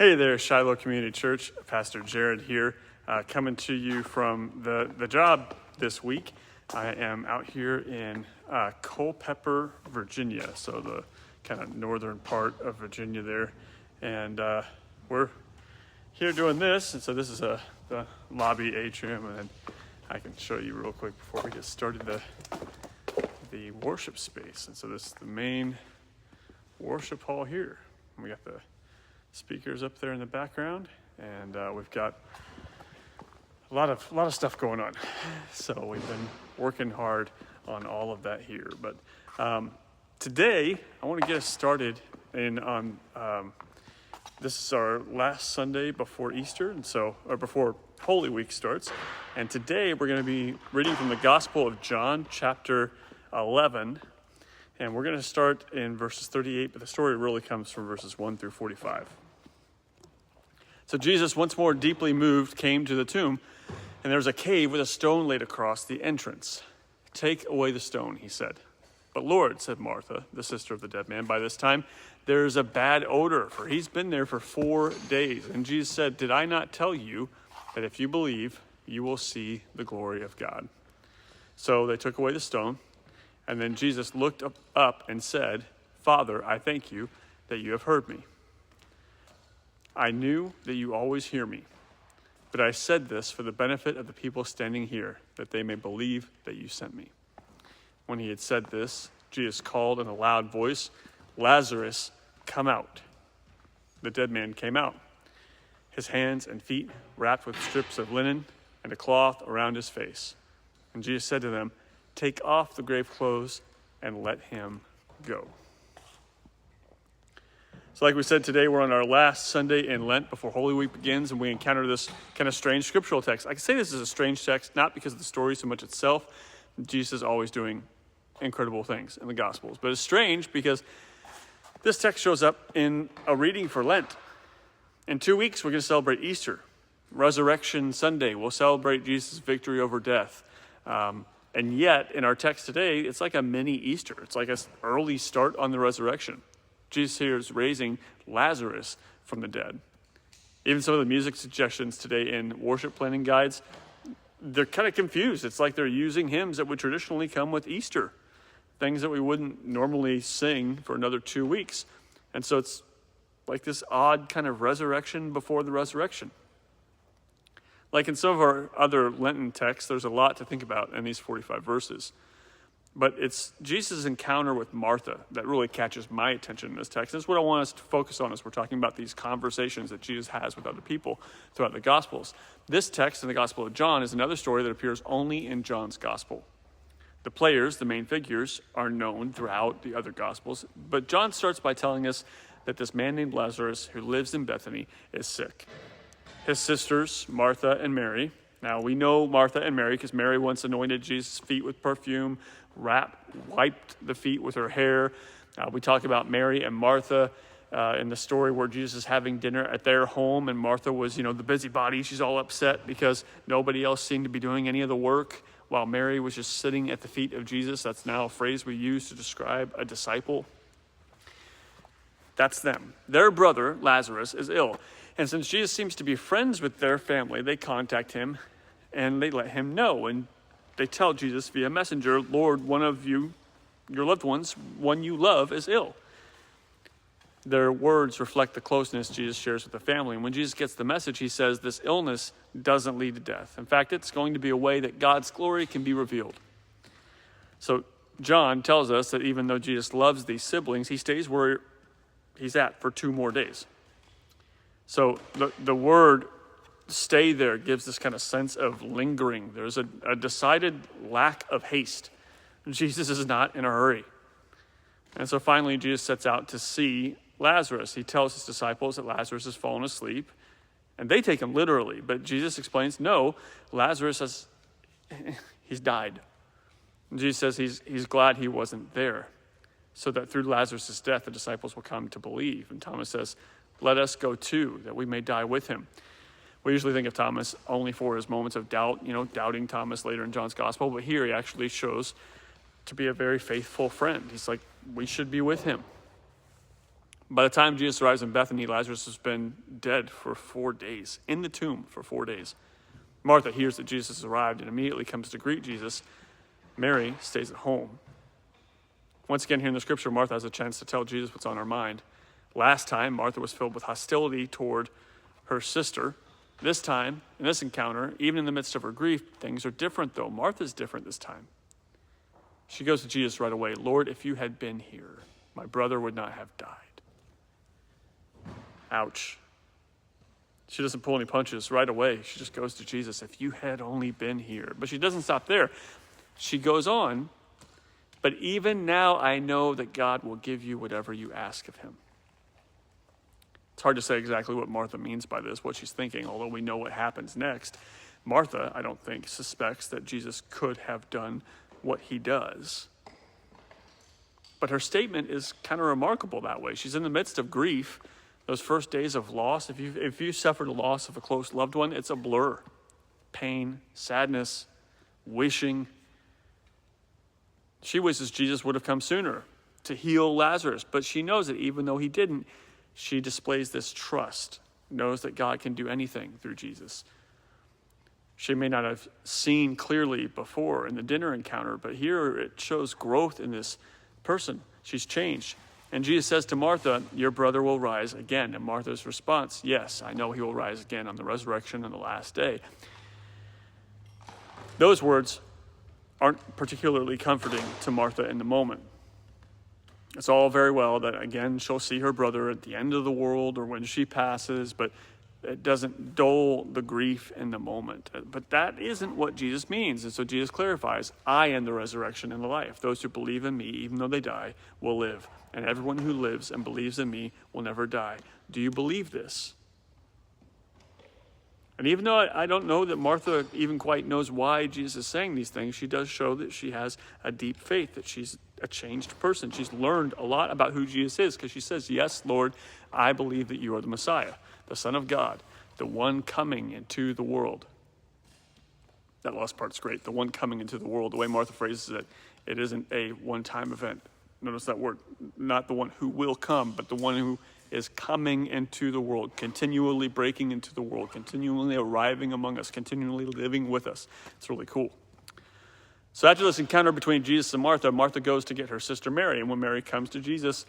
Hey there, Shiloh Community Church. Pastor Jared here, coming to you from the job this week. I am out here in Culpeper, Virginia, so the kind of northern part of Virginia there. And we're here doing this, and so this is the lobby atrium, and then I can show you real quick before we get started the worship space. And so this is the main worship hall here. And we got the speakers up there in the background, and we've got a lot of stuff going on. So we've been working hard on all of that here. But today I want to get us started on this is our last Sunday before Easter, or before Holy Week starts. And today we're going to be reading from the Gospel of John, chapter 11. And we're going to start in verses 38, but the story really comes from verses 1 through 45. So Jesus, once more deeply moved, came to the tomb, and there was a cave with a stone laid across the entrance. "Take away the stone," he said. "But Lord," said Martha, the sister of the dead man, "by this time there's a bad odor, for he's been there for 4 days." And Jesus said, "Did I not tell you that if you believe, you will see the glory of God?" So they took away the stone. And then Jesus looked up and said, "Father, I thank you that you have heard me. I knew that you always hear me, but I said this for the benefit of the people standing here, that they may believe that you sent me." When he had said this, Jesus called in a loud voice, "Lazarus, come out." The dead man came out, his hands and feet wrapped with strips of linen and a cloth around his face. And Jesus said to them, "Take off the grave clothes and let him go." So like we said, today we're on our last Sunday in Lent before Holy Week begins, and we encounter this kind of strange scriptural text. I can say this is a strange text, not because of the story so much itself. Jesus is always doing incredible things in the Gospels. But it's strange because this text shows up in a reading for Lent. In 2 weeks, we're going to celebrate Easter. Resurrection Sunday, we'll celebrate Jesus' victory over death. And yet, in our text today, it's like a mini Easter. It's like an early start on the resurrection. Jesus here is raising Lazarus from the dead. Even some of the music suggestions today in worship planning guides, they're kind of confused. It's like they're using hymns that would traditionally come with Easter, things that we wouldn't normally sing for another 2 weeks. And so it's like this odd kind of resurrection before the resurrection. Like in some of our other Lenten texts, there's a lot to think about in these 45 verses. But it's Jesus' encounter with Martha that really catches my attention in this text. This is what I want us to focus on as we're talking about these conversations that Jesus has with other people throughout the Gospels. This text in the Gospel of John is another story that appears only in John's Gospel. The players, the main figures, are known throughout the other Gospels. But John starts by telling us that this man named Lazarus, who lives in Bethany, is sick. His sisters, Martha and Mary. Now, we know Martha and Mary because Mary once anointed Jesus' feet with perfume, wiped the feet with her hair. We talk about Mary and Martha in the story where Jesus is having dinner at their home, and Martha was, the busybody. She's all upset because nobody else seemed to be doing any of the work, while Mary was just sitting at the feet of Jesus. That's now a phrase we use to describe a disciple. That's them. Their brother, Lazarus, is ill. And since Jesus seems to be friends with their family, they contact him and they let him know. And they tell Jesus via messenger, "Lord, one of you, your loved ones, one you love, is ill." Their words reflect the closeness Jesus shares with the family. And when Jesus gets the message, he says this illness doesn't lead to death. In fact, it's going to be a way that God's glory can be revealed. So John tells us that even though Jesus loves these siblings, he stays where he's at for 2 more days. So the word "stay there" gives this kind of sense of lingering. There's a decided lack of haste. Jesus is not in a hurry. And so finally, Jesus sets out to see Lazarus. He tells his disciples that Lazarus has fallen asleep, and they take him literally. But Jesus explains, no, Lazarus he's died. And Jesus says he's glad he wasn't there, so that through Lazarus' death, the disciples will come to believe. And Thomas says, "Let us go too, that we may die with him." We usually think of Thomas only for his moments of doubt, doubting Thomas later in John's Gospel. But here he actually shows to be a very faithful friend. He's like, we should be with him. By the time Jesus arrives in Bethany, Lazarus has been dead for 4 days, in the tomb for 4 days. Martha hears that Jesus has arrived and immediately comes to greet Jesus. Mary stays at home. Once again, here in the scripture, Martha has a chance to tell Jesus what's on her mind. Last time, Martha was filled with hostility toward her sister. This time, in this encounter, even in the midst of her grief, things are different though. Martha's different this time. She goes to Jesus right away. Lord, if you had been here, my brother would not have died. Ouch. She doesn't pull any punches right away. She just goes to Jesus. If you had only been here. But she doesn't stop there. She goes on. But even now I know that God will give you whatever you ask of him. It's hard to say exactly what Martha means by this, what she's thinking, although we know what happens next. Martha, I don't think, suspects that Jesus could have done what he does. But her statement is kind of remarkable that way. She's in the midst of grief. Those first days of loss, if you suffered a loss of a close loved one, it's a blur. Pain, sadness, wishing. She wishes Jesus would have come sooner to heal Lazarus, but she knows that even though he didn't, she displays this trust, knows that God can do anything through Jesus. She may not have seen clearly before in the dinner encounter, but here it shows growth in this person. She's changed. And Jesus says to Martha, your brother will rise again. And Martha's response, yes, I know he will rise again on the resurrection on the last day. Those words aren't particularly comforting to Martha in the moment. It's all very well that, again, she'll see her brother at the end of the world or when she passes, but it doesn't dull the grief in the moment. But that isn't what Jesus means. And so Jesus clarifies, I am the resurrection and the life. Those who believe in me, even though they die, will live. And everyone who lives and believes in me will never die. Do you believe this? And even though I don't know that Martha even quite knows why Jesus is saying these things, she does show that she has a deep faith, that she's a changed person. She's learned a lot about who Jesus is because she says, yes, Lord, I believe that you are the Messiah, the Son of God, the one coming into the world. That last part's great, the one coming into the world. The way Martha phrases it, it isn't a one-time event. Notice that word, not the one who will come, but the one who is coming into the world, continually breaking into the world, continually arriving among us, continually living with us. It's really cool. So after this encounter between Jesus and Martha, Martha goes to get her sister Mary. And when Mary comes to Jesus,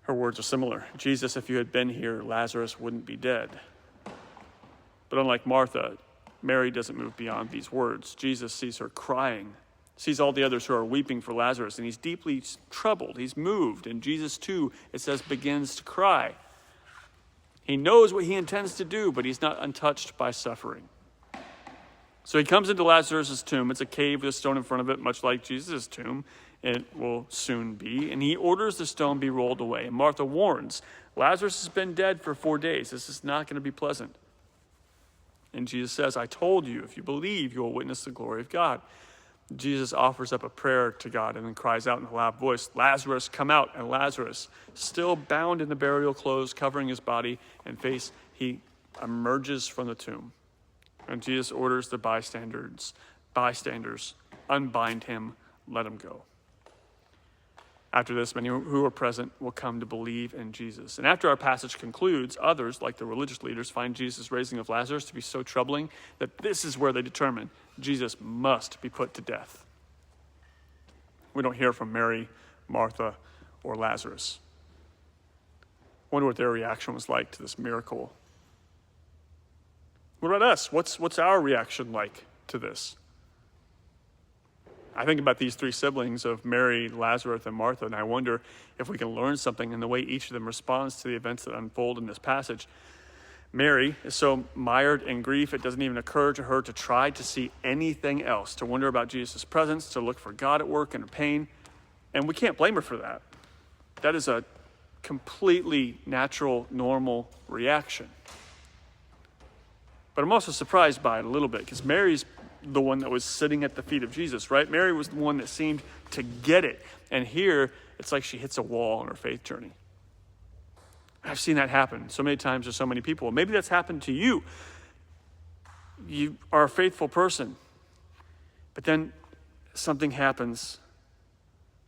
her words are similar. Jesus, if you had been here, Lazarus wouldn't be dead. But unlike Martha, Mary doesn't move beyond these words. Jesus sees her crying, sees all the others who are weeping for Lazarus, and he's deeply troubled. He's moved. And Jesus, too, it says, begins to cry. He knows what he intends to do, but he's not untouched by suffering. So he comes into Lazarus' tomb. It's a cave with a stone in front of it, much like Jesus' tomb. It will soon be. And he orders the stone be rolled away. And Martha warns, Lazarus has been dead for 4 days. This is not going to be pleasant. And Jesus says, I told you, if you believe, you will witness the glory of God. Jesus offers up a prayer to God and then cries out in a loud voice, Lazarus, come out. And Lazarus, still bound in the burial clothes, covering his body and face, he emerges from the tomb. And Jesus orders the bystanders, unbind him, let him go. After this, many who are present will come to believe in Jesus. And after our passage concludes, others, like the religious leaders, find Jesus' raising of Lazarus to be so troubling that this is where they determine Jesus must be put to death. We don't hear from Mary, Martha, or Lazarus. I wonder what their reaction was like to this miracle. What about us? What's our reaction like to this? I think about these three siblings of Mary, Lazarus, and Martha, and I wonder if we can learn something in the way each of them responds to the events that unfold in this passage. Mary is so mired in grief, it doesn't even occur to her to try to see anything else, to wonder about Jesus' presence, to look for God at work in her pain. And we can't blame her for that. That is a completely natural, normal reaction. But I'm also surprised by it a little bit, because Mary's the one that was sitting at the feet of Jesus, right? Mary was the one that seemed to get it. And here, it's like she hits a wall on her faith journey. I've seen that happen so many times to so many people. Maybe that's happened to you. You are a faithful person, but then something happens.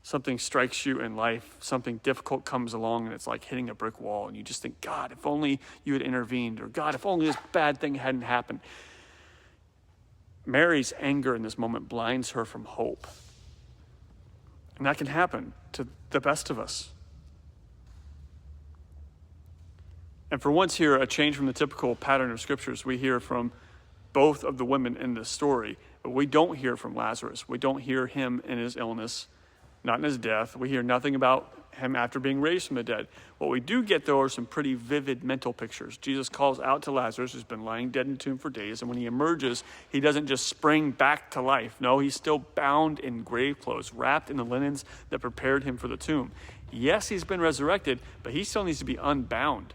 something strikes you in life, something difficult comes along, and it's like hitting a brick wall, and you just think, God, if only you had intervened, or God, if only this bad thing hadn't happened. Mary's anger in this moment blinds her from hope. And that can happen to the best of us. And for once here, a change from the typical pattern of scriptures. We hear from both of the women in this story, but we don't hear from Lazarus. We don't hear him in his illness, not in his death. We hear nothing about him after being raised from the dead. What we do get, though, are some pretty vivid mental pictures. Jesus calls out to Lazarus, who's been lying dead in the tomb for days, and when he emerges, he doesn't just spring back to life. No, he's still bound in grave clothes, wrapped in the linens that prepared him for the tomb. Yes, he's been resurrected, but he still needs to be unbound.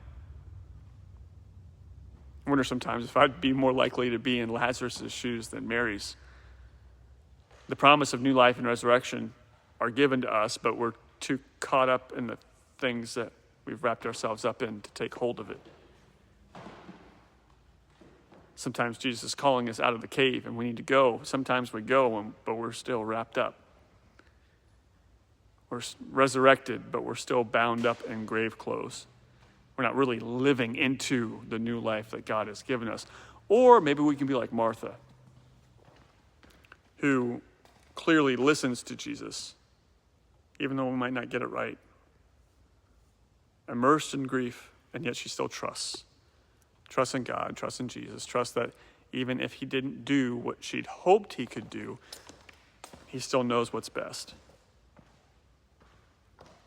I wonder sometimes if I'd be more likely to be in Lazarus' shoes than Mary's. The promise of new life and resurrection are given to us, but we're too caught up in the things that we've wrapped ourselves up in to take hold of it. Sometimes Jesus is calling us out of the cave and we need to go. Sometimes we go, but we're still wrapped up. We're resurrected, but we're still bound up in grave clothes. We're not really living into the new life that God has given us. Or maybe we can be like Martha, who clearly listens to Jesus, even though we might not get it right. Immersed in grief, and yet she still trusts. Trusts in God, trusts in Jesus, trusts that even if he didn't do what she'd hoped he could do, he still knows what's best.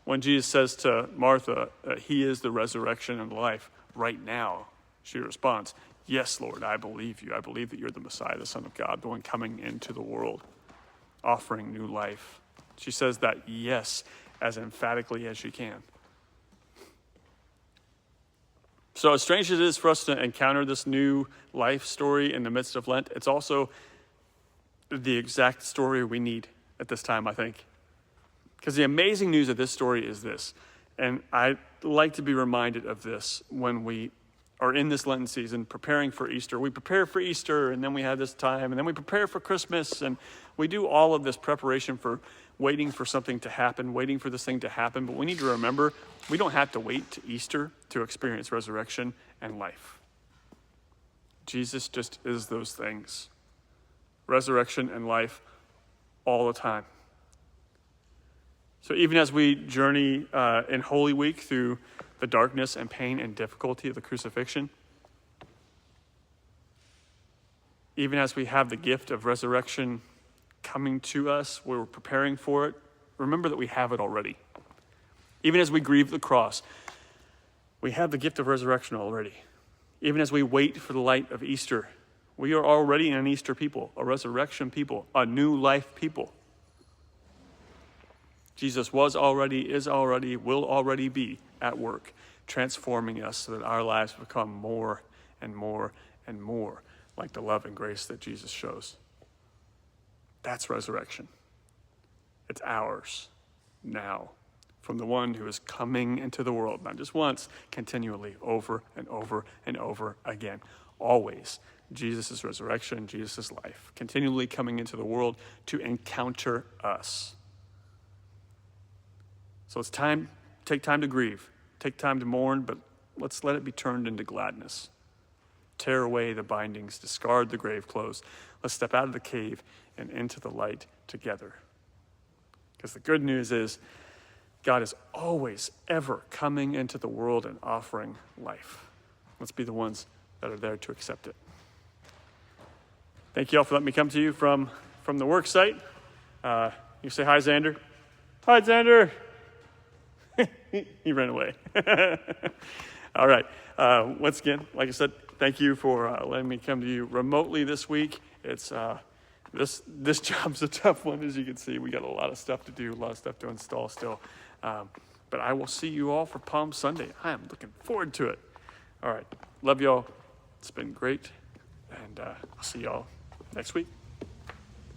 When Jesus says to Martha, he is the resurrection and life right now, she responds, yes, Lord, I believe you. I believe that you're the Messiah, the Son of God, the one coming into the world, offering new life. She says that yes as emphatically as she can. So as strange as it is for us to encounter this new life story in the midst of Lent, it's also the exact story we need at this time, I think. Because the amazing news of this story is this, and I like to be reminded of this when we are in this Lenten season preparing for Easter. We prepare for Easter, and then we have this time, and then we prepare for Christmas, and we do all of this preparation for waiting for something to happen, waiting for this thing to happen. But we need to remember, we don't have to wait to Easter to experience resurrection and life. Jesus just is those things. Resurrection and life all the time. So even as we journey in Holy Week through the darkness and pain and difficulty of the crucifixion, even as we have the gift of resurrection coming to us, where we're preparing for it, remember that we have it already. Even as we grieve the cross, we have the gift of resurrection already. Even as we wait for the light of Easter, we are already an Easter people, a resurrection people, a new life people. Jesus was already, is already, will already be at work, transforming us so that our lives become more and more and more like the love and grace that Jesus shows. That's resurrection. It's ours now from the one who is coming into the world, not just once, continually, over and over and over again. Always, Jesus' resurrection, Jesus' life, continually coming into the world to encounter us. So it's time, take time to grieve, take time to mourn, but let's let it be turned into gladness. Tear away the bindings, discard the grave clothes. Let's step out of the cave and into the light together. Because the good news is God is always, ever coming into the world and offering life. Let's be the ones that are there to accept it. Thank you all for letting me come to you from the work site. You say hi, Xander. Hi, Xander. He ran away. All right. Once again, like I said, thank you for letting me come to you remotely this week. It's this job's a tough one, as you can see. We got a lot of stuff to do, a lot of stuff to install still. But I will see you all for Palm Sunday. I am looking forward to it. All right. Love y'all. It's been great. And I'll see y'all next week.